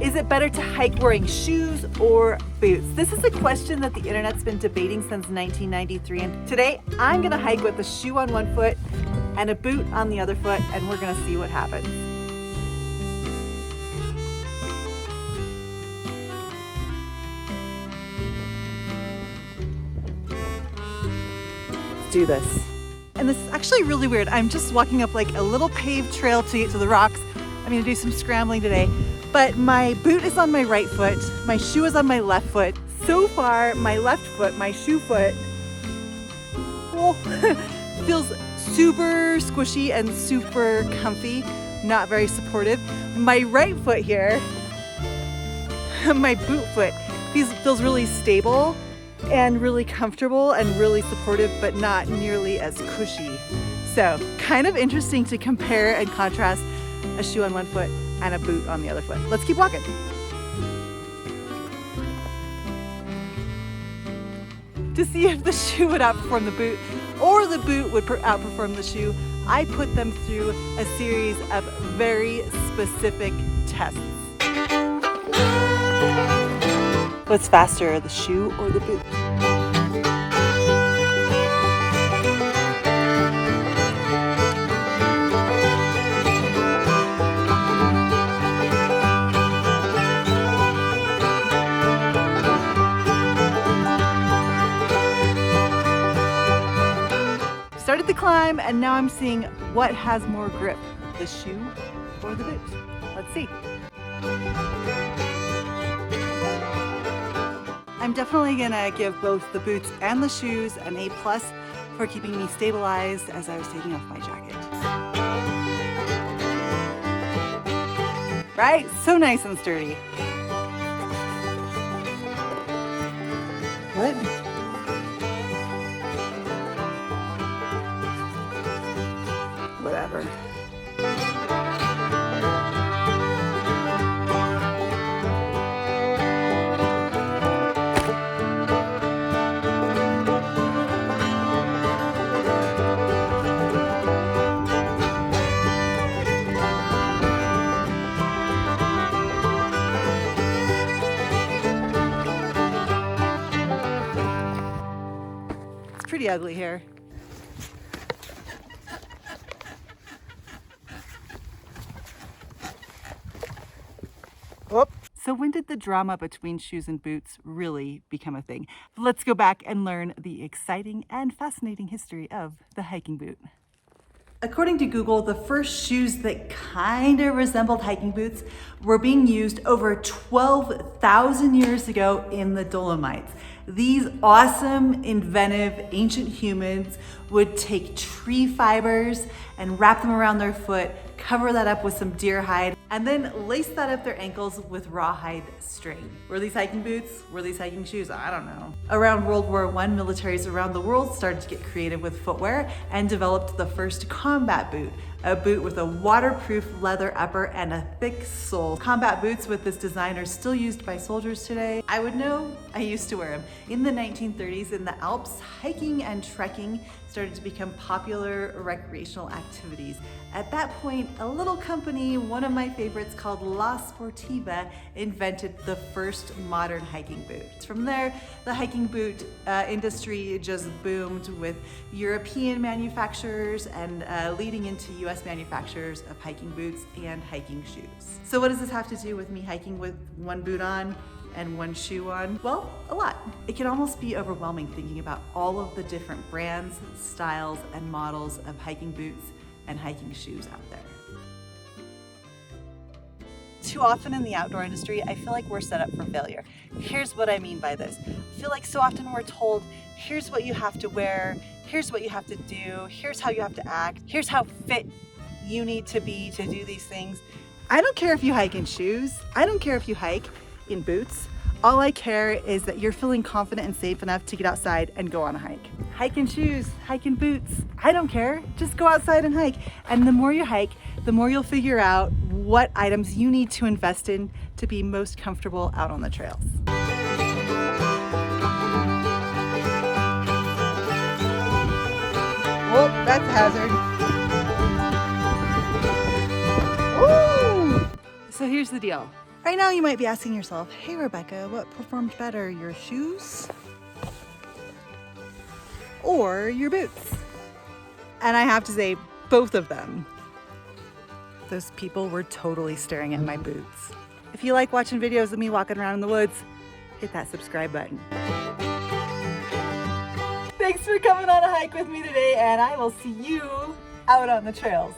Is it better to hike wearing shoes or boots? This is a question that the internet's been debating since 1993, and today I'm gonna hike with a shoe on one foot and a boot on the other foot, and we're gonna see what happens. Let's do this. And this is actually really weird. I'm just walking up like a little paved trail to get to the rocks. I'm gonna do some scrambling today, but my boot is on my right foot, my shoe is on my left foot. So far, my left foot, my shoe foot, feels super squishy and super comfy, not very supportive. My right foot here, my boot foot, feels really stable and really comfortable and really supportive, but not nearly as cushy. So kind of interesting to compare and contrast a shoe on one foot and a boot on the other foot. Let's keep walking. To see if the shoe would outperform the boot or the boot would outperform the shoe, I put them through a series of very specific tests. What's faster, the shoe or the boot? Started the climb, and now I'm seeing what has more grip, the shoe or the boot. Let's see. I'm definitely gonna give both the boots and the shoes an A+ for keeping me stabilized as I was taking off my jacket. Right? So nice and sturdy. What? Whatever. It's pretty ugly here. So when did the drama between shoes and boots really become a thing? Let's go back and learn the exciting and fascinating history of the hiking boot. According to Google, the first shoes that kind of resembled hiking boots were being used over 12,000 years ago in the Dolomites. These awesome, inventive, ancient humans would take tree fibers and wrap them around their foot, cover that up with some deer hide, and then lace that up their ankles with rawhide string. Were these hiking boots? Were these hiking shoes? I don't know. Around World War I, militaries around the world started to get creative with footwear and developed the first combat boot, a boot with a waterproof leather upper and a thick sole. Combat boots with this design are still used by soldiers today. I would know, I used to wear them. In the 1930s in the Alps, hiking and trekking started to become popular recreational activities. At that point, a little company, one of my favorites called La Sportiva, invented the first modern hiking boot. From there, the hiking boot industry just boomed with European manufacturers and leading into US manufacturers of hiking boots and hiking shoes. So what does this have to do with me hiking with one boot on and one shoe on? Well, a lot. It can almost be overwhelming thinking about all of the different brands, styles, and models of hiking boots and hiking shoes out there. Too often in the outdoor industry, I feel like we're set up for failure. Here's what I mean by this. I feel like so often we're told, here's what you have to wear, here's what you have to do, here's how you have to act, here's how fit you need to be to do these things. I don't care if you hike in shoes. I don't care if you hike in boots. All I care is that you're feeling confident and safe enough to get outside and go on a hike. Hike in shoes, hike in boots. I don't care. Just go outside and hike. And the more you hike, the more you'll figure out what items you need to invest in to be most comfortable out on the trails. Oh, that's a hazard. Woo! So here's the deal. Right now you might be asking yourself, hey Rebecca, what performed better, your shoes or your boots? And I have to say, both of them. Those people were totally staring at my boots. If you like watching videos of me walking around in the woods, hit that subscribe button. Thanks for coming on a hike with me today, and I will see you out on the trails.